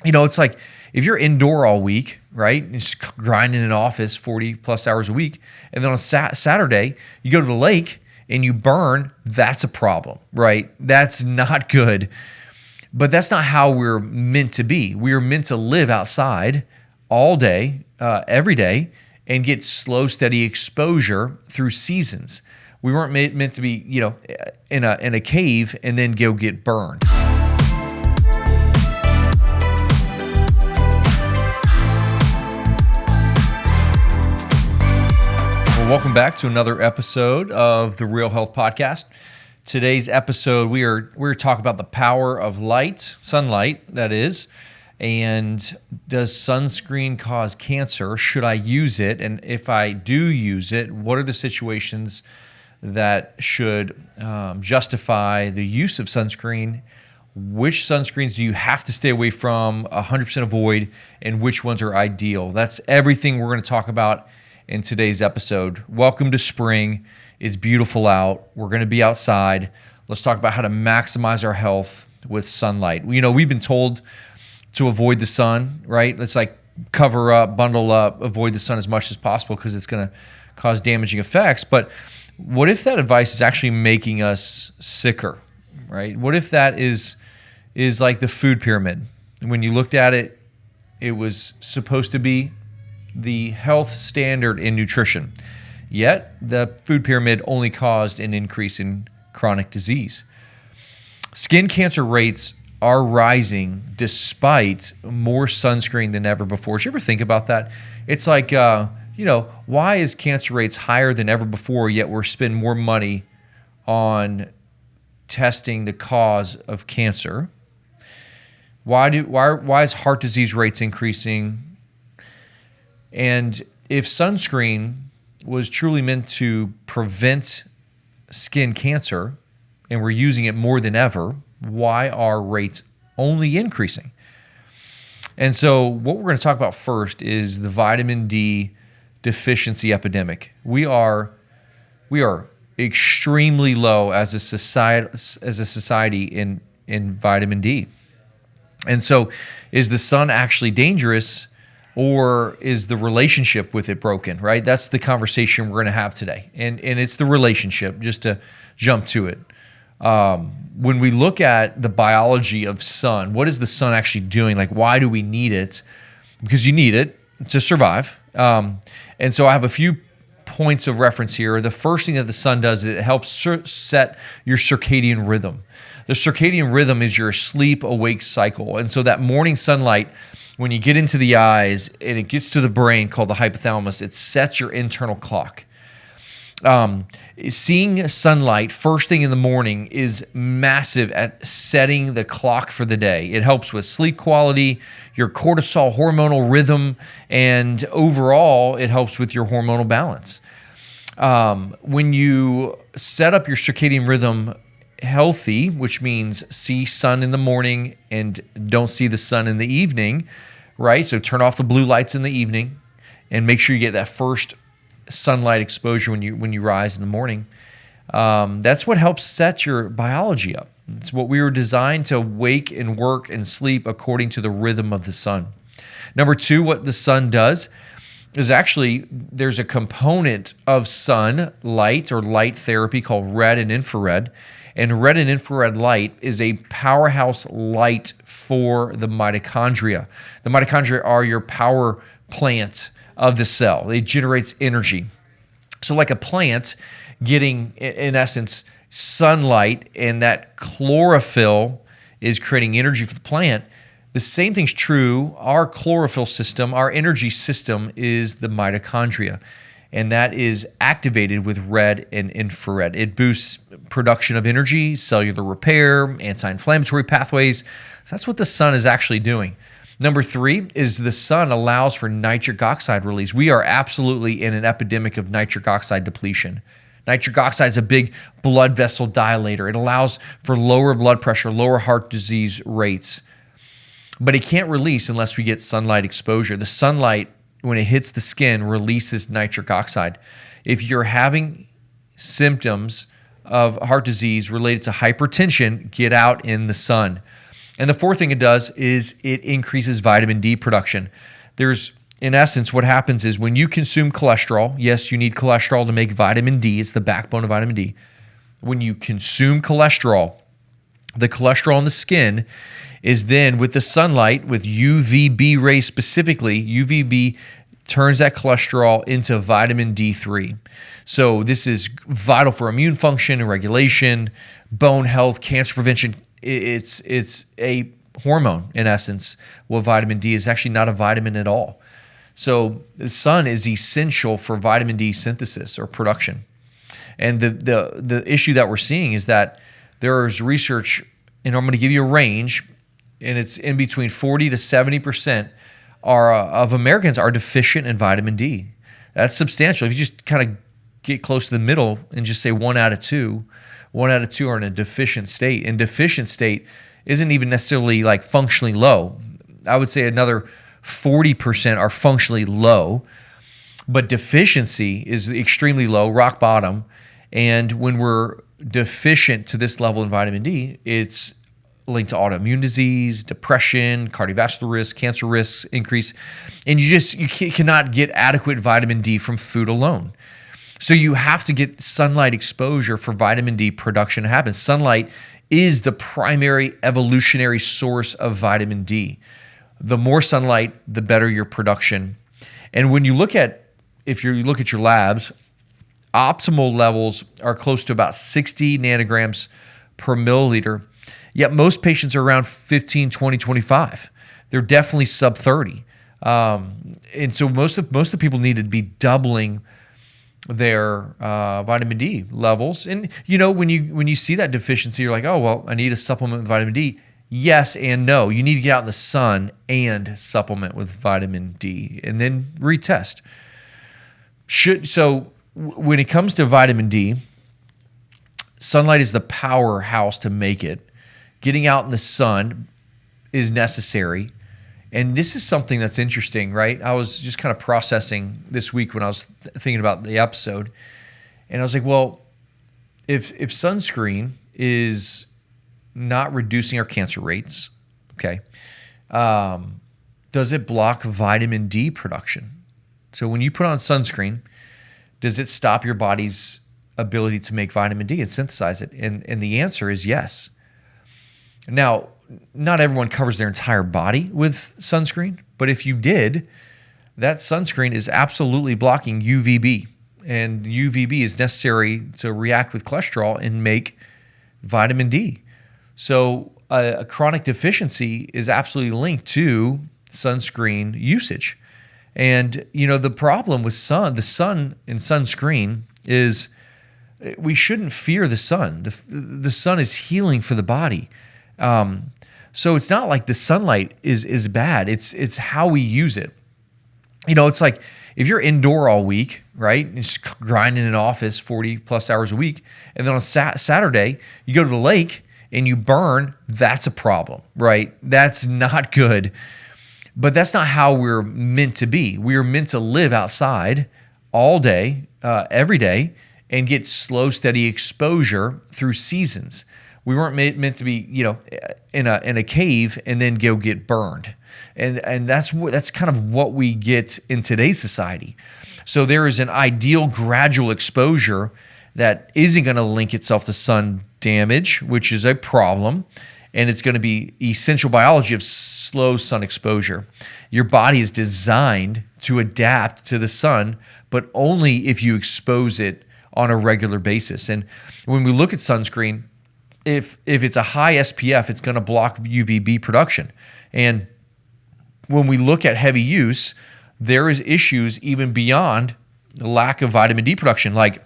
It's like if you're indoor all week, right, and just grinding in an office 40 plus hours a week, and then on Saturday, you go to the lake and you burn, that's a problem, right? That's not good. But that's not how we're meant to be. We are meant to live outside all day, every day, and get slow, steady exposure through seasons. We weren't meant to be, in a cave and then go get burned. Well, welcome back to another episode of the Real Health Podcast. Today's episode, we're talking about the power of light, sunlight, that is. And does sunscreen cause cancer? Should I use it? And if I do use it, what are the situations that should justify the use of sunscreen? Which sunscreens do you have to stay away from, 100% avoid, and which ones are ideal? That's everything we're going to talk about in today's episode. Welcome to spring. It's beautiful out. We're going to be outside. Let's talk about how to maximize our health with sunlight. We've been told to avoid the sun, right? Let's cover up, bundle up, avoid the sun as much as possible because it's going to cause damaging effects. But what if that advice is actually making us sicker, right? What if that is like the food pyramid? When you looked at it, it was supposed to be the health standard in nutrition. Yet the food pyramid only caused an increase in chronic disease. Skin cancer rates are rising despite more sunscreen than ever before. Did you ever think about that? It's like, why is cancer rates higher than ever before, yet we're spending more money on testing the cause of cancer? Why is heart disease rates increasing? And if sunscreen was truly meant to prevent skin cancer, and we're using it more than ever, why are rates only increasing? And so what we're going to talk about first is the vitamin D deficiency epidemic. We are extremely low as a society in vitamin D. And so is the sun actually dangerous, or is the relationship with it broken, right? That's the conversation we're going to have today. And it's the relationship, just to jump to it. When we look at the biology of sun, what is the sun actually doing? Why do we need it? Because you need it to survive. And so I have a few points of reference here. The first thing that the sun does is it helps set your circadian rhythm. The circadian rhythm is your sleep-awake cycle. And so that morning sunlight, when you get into the eyes and it gets to the brain called the hypothalamus, it sets your internal clock. Seeing sunlight first thing in the morning is massive at setting the clock for the day. It helps with sleep quality, your cortisol hormonal rhythm, and overall, it helps with your hormonal balance. When you set up your circadian rhythm healthy, which means see sun in the morning and don't see the sun in the evening, right? So turn off the blue lights in the evening and make sure you get that first sunlight exposure when you rise in the morning. That's what helps set your biology up. It's what we were designed to wake and work and sleep according to the rhythm of the sun. Number two, what the sun does is actually there's a component of sunlight or light therapy called red and infrared. And red and infrared light is a powerhouse light for the mitochondria. The mitochondria are your power plant of the cell. It generates energy. So like a plant getting, in essence, sunlight, and that chlorophyll is creating energy for the plant, the same thing's true. Our chlorophyll system, our energy system, is the mitochondria. And that is activated with red and infrared. It boosts production of energy, cellular repair, anti-inflammatory pathways. So that's what the sun is actually doing. Number three is the sun allows for nitric oxide release. We are absolutely in an epidemic of nitric oxide depletion. Nitric oxide is a big blood vessel dilator. It allows for lower blood pressure, lower heart disease rates. But it can't release unless we get sunlight exposure. The sunlight, when it hits the skin, releases nitric oxide. If you're having symptoms of heart disease related to hypertension, get out in the sun. And the fourth thing it does is it increases vitamin D production. In essence, what happens is when you consume cholesterol, yes, you need cholesterol to make vitamin D. It's the backbone of vitamin D. When you consume cholesterol, the cholesterol in the skin is then with the sunlight, with UVB rays specifically, UVB turns that cholesterol into vitamin D3. So this is vital for immune function and regulation, bone health, cancer prevention. It's a hormone in essence. Well, vitamin D is actually not a vitamin at all. So the sun is essential for vitamin D synthesis or production. And the issue that we're seeing is that there is research, and I'm going to give you a range, and it's in between 40 to 70% of Americans are deficient in vitamin D. That's substantial. If you just kind of get close to the middle and just say 1 out of 2 are in a deficient state. And deficient state isn't even necessarily like functionally low. I would say another 40% are functionally low, but deficiency is extremely low, rock bottom. And when we're deficient to this level in vitamin D, it's linked to autoimmune disease, depression, cardiovascular risk, cancer risks increase, and you cannot get adequate vitamin D from food alone. So you have to get sunlight exposure for vitamin D production to happen. Sunlight is the primary evolutionary source of vitamin D. The more sunlight, the better your production. And when you look at, if you look at your labs, optimal levels are close to about 60 nanograms per milliliter. Yet most patients are around 15, 20, 25. They're definitely sub 30. And so most of the people need to be doubling their vitamin D levels. And when you see that deficiency, you're like, oh, well, I need a supplement with vitamin D. Yes and no. You need to get out in the sun and supplement with vitamin D and then retest. So when it comes to vitamin D, sunlight is the powerhouse to make it. Getting out in the sun is necessary. And this is something that's interesting, right? I was just kind of processing this week when I was thinking about the episode. And I was like, well, if sunscreen is not reducing our cancer rates, okay, does it block vitamin D production? So when you put on sunscreen, does it stop your body's ability to make vitamin D and synthesize it? And the answer is yes. Now, not everyone covers their entire body with sunscreen, but if you did, that sunscreen is absolutely blocking UVB. And UVB is necessary to react with cholesterol and make vitamin D. So a chronic deficiency is absolutely linked to sunscreen usage. And, the problem with the sun and sunscreen is we shouldn't fear the sun. The sun is healing for the body. So it's not like the sunlight is bad. It's how we use it. It's like if you're indoor all week, right, and just grinding in an office 40 plus hours a week, and then on Saturday you go to the lake and you burn, that's a problem, right? That's not good. But that's not how we're meant to be. We are meant to live outside all day, every day, and get slow, steady exposure through seasons. We weren't meant to be, in a cave and then go get burned, and that's kind of what we get in today's society. So there is an ideal gradual exposure that isn't going to link itself to sun damage, which is a problem, and it's going to be essential biology of slow sun exposure. Your body is designed to adapt to the sun, but only if you expose it on a regular basis. And when we look at sunscreen, if it's a high SPF, it's going to block UVB production. And when we look at heavy use, there is issues even beyond the lack of vitamin D production. Like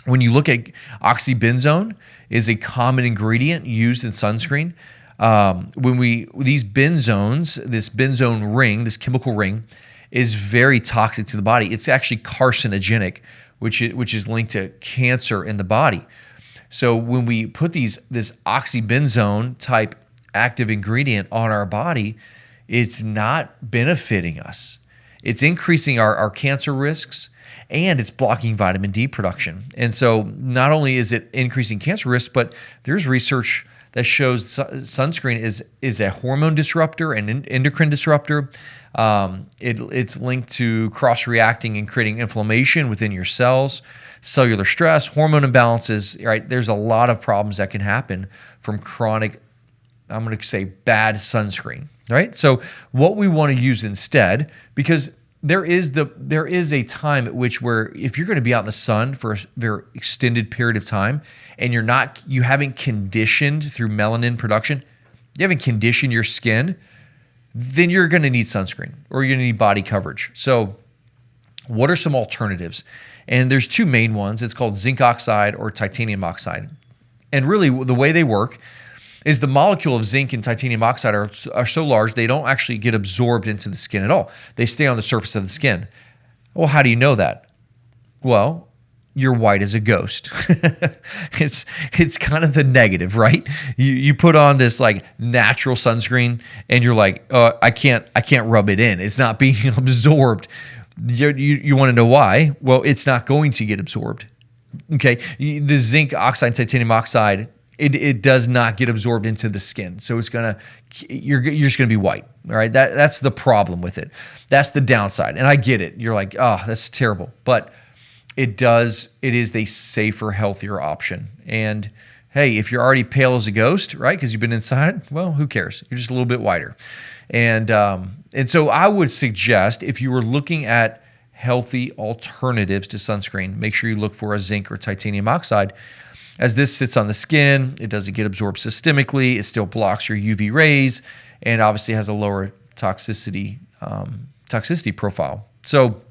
when you look at oxybenzone is a common ingredient used in sunscreen. These benzones, this benzone ring, this chemical ring, is very toxic to the body. It's actually carcinogenic, which is linked to cancer in the body. So when we put this oxybenzone type active ingredient on our body, it's not benefiting us. It's increasing our cancer risks, and it's blocking vitamin D production. And so not only is it increasing cancer risks, but there's research that shows sunscreen is a hormone disruptor and an endocrine disruptor. It's linked to cross-reacting and creating inflammation within your cells, cellular stress, hormone imbalances, right? There's a lot of problems that can happen from chronic, I'm going to say, bad sunscreen, right? So what we want to use instead, because there is a time at which where if you're going to be out in the sun for a very extended period of time and you haven't conditioned through melanin production, you haven't conditioned your skin, then you're going to need sunscreen or you're going to need body coverage. So what are some alternatives? And there's two main ones. It's called zinc oxide or titanium oxide. And really the way they work is the molecule of zinc and titanium oxide are so large they don't actually get absorbed into the skin at all. They stay on the surface of the skin. Well, how do you know that? Well, you're white as a ghost. It's kind of the negative, right? You put on this like natural sunscreen and you're like, I can't rub it in. It's not being absorbed. You want to know why? Well, it's not going to get absorbed. Okay, the zinc oxide, titanium oxide, it does not get absorbed into the skin, so you're just gonna be white. All right, that's the problem with it. That's the downside, and I get it. You're like, oh, that's terrible, but it is a safer, healthier option. And hey, if you're already pale as a ghost, right, because you've been inside, well, who cares? You're just a little bit whiter. And so I would suggest if you were looking at healthy alternatives to sunscreen, make sure you look for a zinc or titanium oxide. As this sits on the skin, it doesn't get absorbed systemically. It still blocks your UV rays and obviously has a lower toxicity profile. So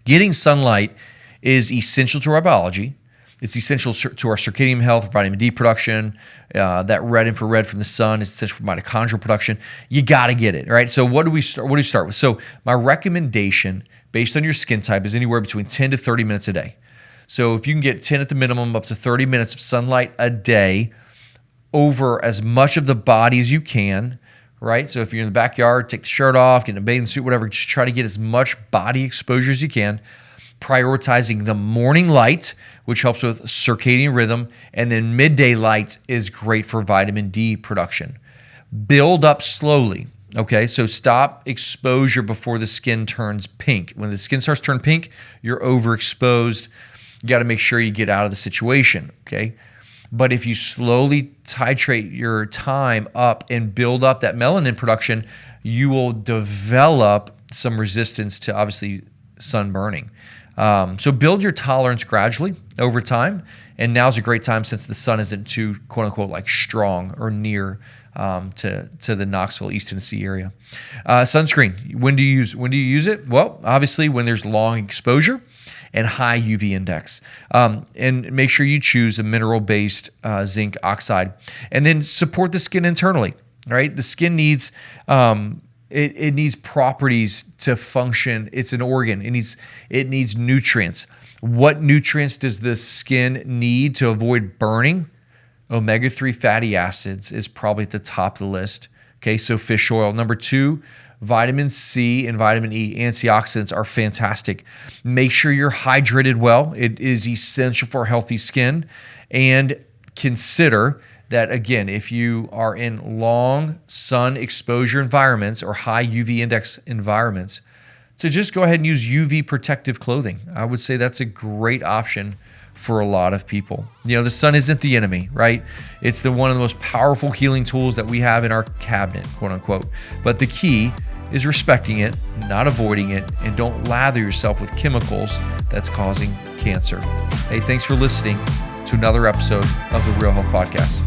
getting sunlight is essential to our biology. It's essential to our circadian health, vitamin D production. That red infrared from the sun is essential for mitochondrial production. You got to get it, right? So what do we start with? So my recommendation based on your skin type is anywhere between 10 to 30 minutes a day. So if you can get 10 at the minimum, up to 30 minutes of sunlight a day over as much of the body as you can, right? So if you're in the backyard, take the shirt off, get in a bathing suit, whatever, just try to get as much body exposure as you can. Prioritizing the morning light, which helps with circadian rhythm, and then midday light is great for vitamin D production. Build up slowly, okay? So stop exposure before the skin turns pink. When the skin starts to turn pink, you're overexposed. You got to make sure you get out of the situation, okay? But if you slowly titrate your time up and build up that melanin production, you will develop some resistance to obviously sunburning. So build your tolerance gradually over time, and now's a great time since the sun isn't too quote unquote like strong or near to the Knoxville, East Tennessee area. Sunscreen. When do you use it? Well, obviously when there's long exposure and high UV index. And make sure you choose a mineral-based zinc oxide. And then support the skin internally, right? The skin needs it needs properties to function. It's an organ. It needs nutrients. What nutrients does the skin need to avoid burning? Omega-3 fatty acids is probably at the top of the list. Okay, so fish oil. Number 2, vitamin C and vitamin E. Antioxidants are fantastic. Make sure you're hydrated well. It is essential for healthy skin. And consider that, again, if you are in long sun exposure environments or high UV index environments, to just go ahead and use UV protective clothing. I would say that's a great option for a lot of people. You know, the sun isn't the enemy, right? It's one of the most powerful healing tools that we have in our cabinet, quote unquote. But the key is respecting it, not avoiding it, and don't lather yourself with chemicals that's causing cancer. Hey, thanks for listening to another episode of the Real Health Podcast.